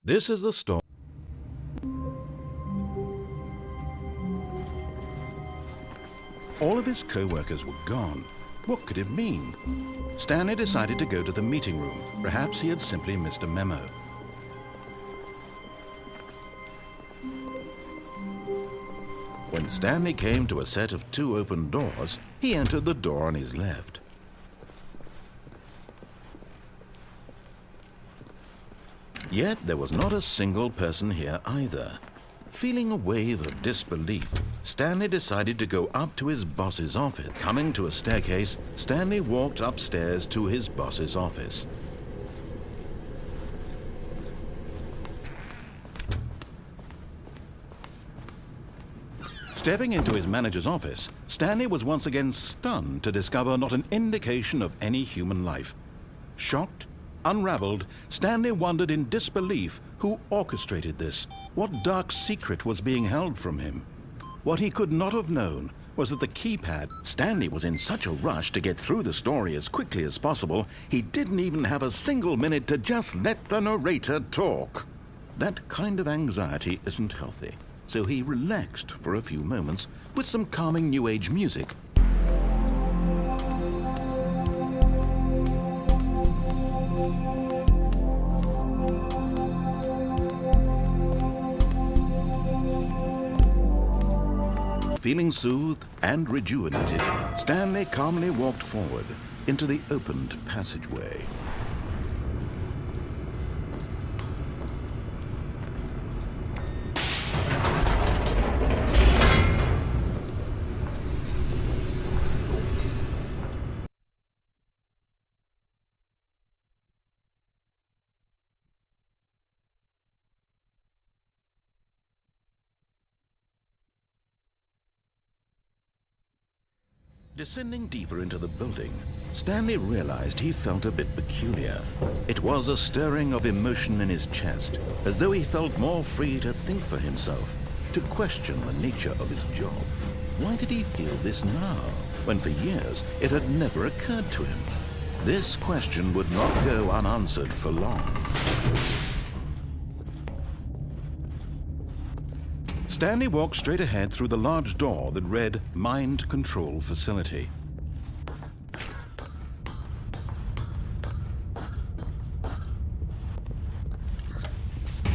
This is the story. All of his co-workers were gone. What could it mean? Stanley decided to go to the meeting room. Perhaps he had simply missed a memo. When Stanley came to a set of 2 open doors, he entered the door on his left. Yet there was not a single person here either. Feeling a wave of disbelief, Stanley decided to go up to his boss's office. Coming to a staircase, Stanley walked upstairs to his boss's office. Stepping into his manager's office, Stanley was once again stunned to discover not an indication of any human life. Shocked, unraveled, Stanley wondered in disbelief who orchestrated this. What dark secret was being held from him? What he could not have known was that the keypad. Stanley was in such a rush to get through the story as quickly as possible, he didn't even have a single minute to just let the narrator talk. That kind of anxiety isn't healthy. So he relaxed for a few moments with some calming New Age music. Feeling soothed and rejuvenated, Stanley calmly walked forward into the opened passageway. Descending deeper into the building, Stanley realized he felt a bit peculiar. It was a stirring of emotion in his chest, as though he felt more free to think for himself, to question the nature of his job. Why did he feel this now, when for years it had never occurred to him? This question would not go unanswered for long. Stanley walked straight ahead through the large door that read Mind Control Facility.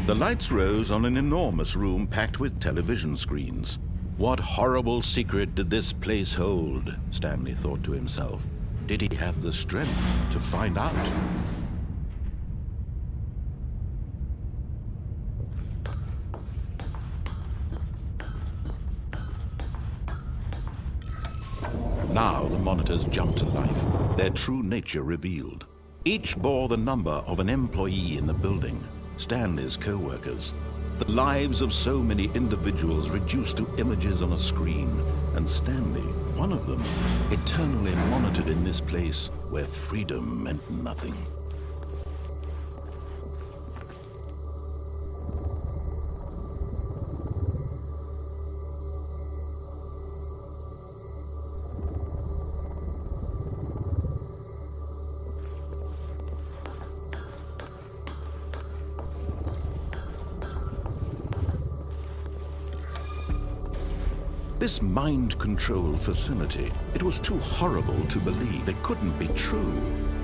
The lights rose on an enormous room packed with television screens. What horrible secret did this place hold? Stanley thought to himself. Did he have the strength to find out? Now the monitors jumped to life, their true nature revealed. Each bore the number of an employee in the building, Stanley's co-workers. The lives of so many individuals reduced to images on a screen, and Stanley, one of them, eternally monitored in this place where freedom meant nothing. This mind control facility, it was too horrible to believe. It couldn't be true.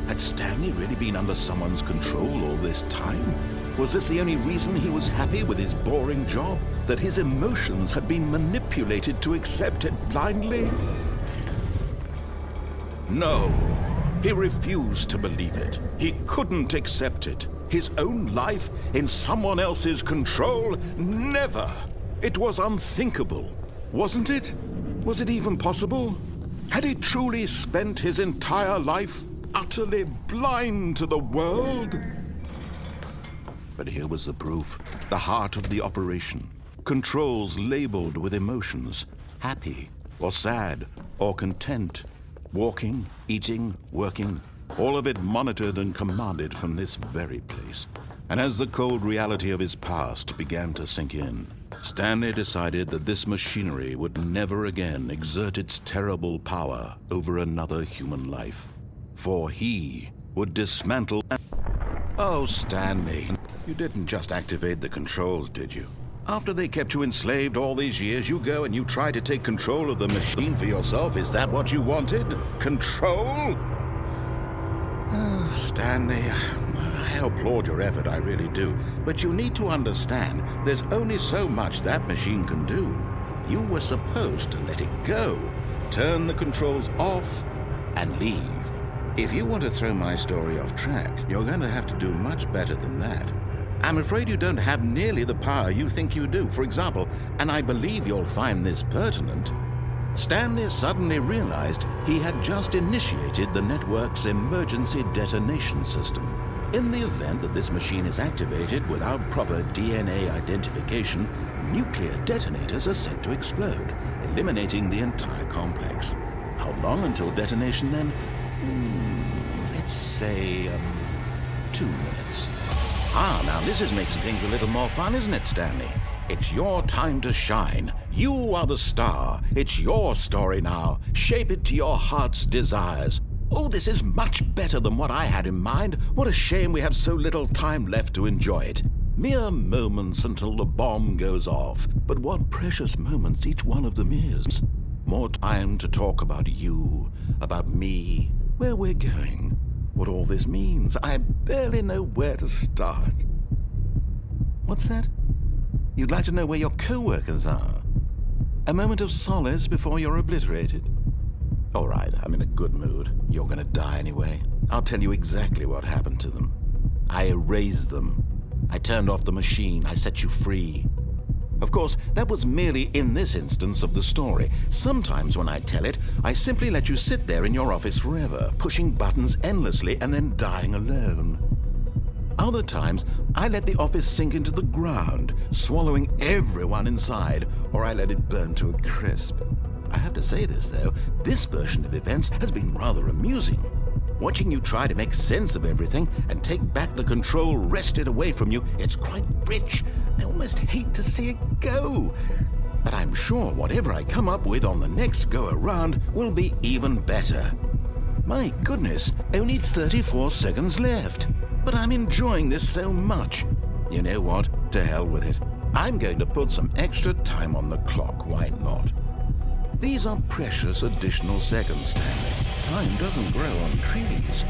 Had Stanley really been under someone's control all this time? Was this the only reason he was happy with his boring job? That his emotions had been manipulated to accept it blindly? No, he refused to believe it. He couldn't accept it. His own life in someone else's control? Never! It was unthinkable. Wasn't it? Was it even possible? Had he truly spent his entire life utterly blind to the world? But here was the proof, the heart of the operation. Controls labeled with emotions, happy or sad or content. Walking, eating, working, all of it monitored and commanded from this very place. And as the cold reality of his past began to sink in, Stanley decided that this machinery would never again exert its terrible power over another human life. For he would dismantle. Oh, Stanley, you didn't just activate the controls, did you? After they kept you enslaved all these years, you go and you try to take control of the machine for yourself. Is that what you wanted? Control? Oh, Stanley, I applaud your effort, I really do. But you need to understand, there's only so much that machine can do. You were supposed to let it go, turn the controls off, and leave. If you want to throw my story off track, you're going to have to do much better than that. I'm afraid you don't have nearly the power you think you do. For example, and I believe you'll find this pertinent, Stanley suddenly realized he had just initiated the network's emergency detonation system. In the event that this machine is activated without proper DNA identification, nuclear detonators are set to explode, eliminating the entire complex. How long until detonation then? Let's say, 2 minutes. Now this is making things a little more fun, isn't it, Stanley? It's your time to shine. You are the star. It's your story now. Shape it to your heart's desires. Oh, this is much better than what I had in mind. What a shame we have so little time left to enjoy it. Mere moments until the bomb goes off. But what precious moments each one of them is. More time to talk about you, about me, where we're going, what all this means. I barely know where to start. What's that? You'd like to know where your co-workers are? A moment of solace before you're obliterated? All right, I'm in a good mood. You're gonna die anyway. I'll tell you exactly what happened to them. I erased them. I turned off the machine. I set you free. Of course, that was merely in this instance of the story. Sometimes when I tell it, I simply let you sit there in your office forever, pushing buttons endlessly and then dying alone. Other times, I let the office sink into the ground, swallowing everyone inside, or I let it burn to a crisp. I have to say this, though, this version of events has been rather amusing. Watching you try to make sense of everything and take back the control wrested away from you, it's quite rich. I almost hate to see it go. But I'm sure whatever I come up with on the next go-around will be even better. My goodness, only 34 seconds left. But I'm enjoying this so much. You know what? To hell with it. I'm going to put some extra time on the clock, why not? These are precious additional seconds, Stanley. Time doesn't grow on trees.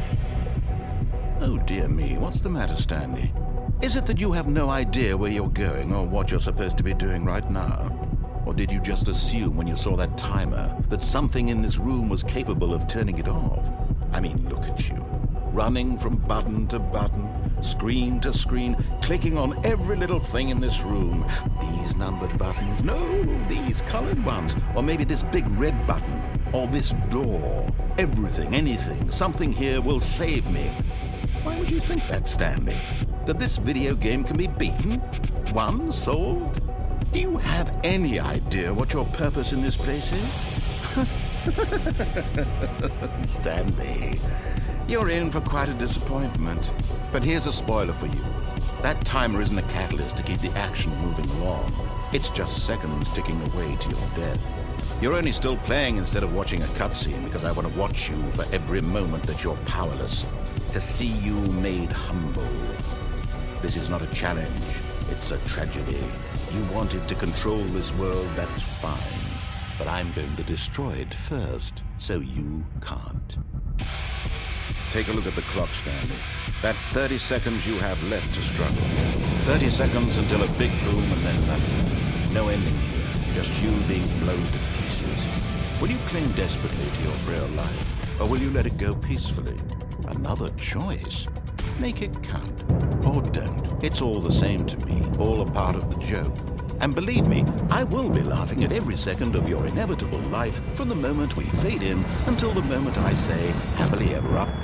Oh dear me, what's the matter, Stanley? Is it that you have no idea where you're going or what you're supposed to be doing right now? Or did you just assume when you saw that timer that something in this room was capable of turning it off? I mean, look at you. Running from button to button, screen to screen, clicking on every little thing in this room. These numbered buttons, no, these colored ones, or maybe this big red button, or this door. Everything, anything, something here will save me. Why would you think that, Stanley? That this video game can be beaten? Won? Solved? Do you have any idea what your purpose in this place is? Stanley, you're in for quite a disappointment. But here's a spoiler for you. That timer isn't a catalyst to keep the action moving along. It's just seconds ticking away to your death. You're only still playing instead of watching a cutscene because I want to watch you for every moment that you're powerless. To see you made humble. This is not a challenge. It's a tragedy. You wanted to control this world, that's fine. But I'm going to destroy it first, so you can't. Take a look at the clock, Stanley. That's 30 seconds you have left to struggle. 30 seconds until a big boom and then nothing. No ending here, just you being blown to pieces. Will you cling desperately to your frail life, or will you let it go peacefully? Another choice. Make it count. Or don't. It's all the same to me, all a part of the joke. And believe me, I will be laughing at every second of your inevitable life from the moment we fade in until the moment I say, happily ever after.